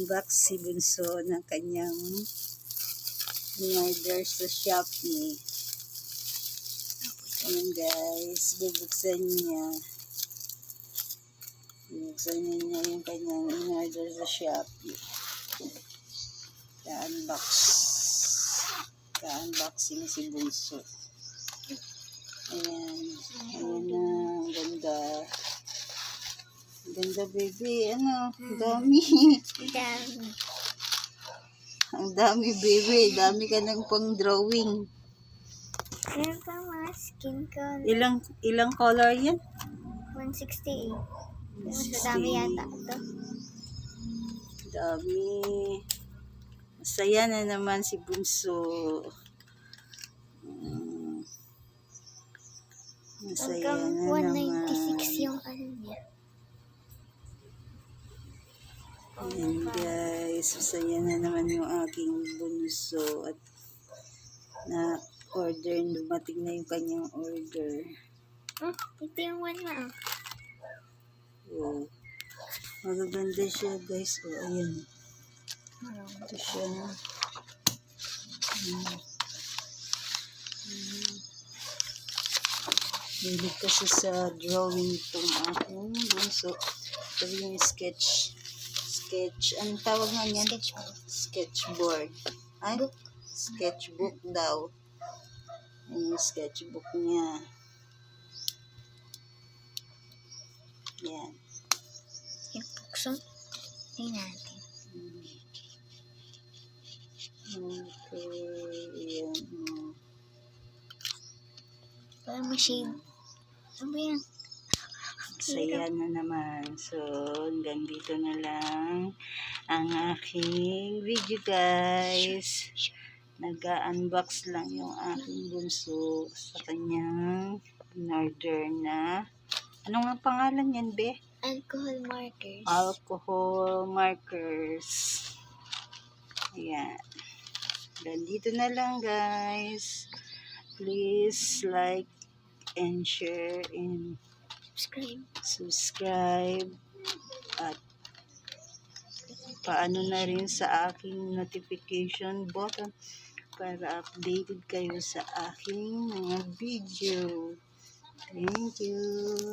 Nag-unbox si Bunso ng kanyang in-order sa Shopee. Ayan guys, bubuksan niya. Bubuksan niya yung kanyang in-order sa Shopee. Ka-unboxing si Bunso. Ayan. Ayan na. Ang ganda. Ang ganda baby. Ano? Ang dami. Ang dami baby. Dami ka ng pang drawing. Meron pa mga skin color. Ilang color yan? 168. Mas 168. dami yata ito. Dami. Masaya na naman si Bunso. Masaya Hanggang na naman. 196 yung ano niya. Ayan guys, masaya na naman yung aking Bunso at na-order, dumating na yung kanyang order. Oh, ito yung one na oh. Oh, magaganda siya guys. Oh, ayan. Ito siya. Hilig kasi sa drawing itong aking Bunso. Ito yung sketch. Anong tawag nga yan? Sketchboard. Ay? Sketchbook daw. Ayan yung sketchbook niya. Yan. Yung pukso. Tingnan natin. Okay. Yan. Parang ma-shade. Ano ba yan? Saya na naman. So, hanggang dito na lang ang aking video guys. Nag-unbox lang yung aking Bunso sa kanyang in-order na. Ano nga pangalan yan, be? Alcohol markers. Alcohol markers. Ayan. Dito na lang guys. Please like and share and subscribe at paano na rin sa aking notification button para updated kayo sa aking mga video. Thank you.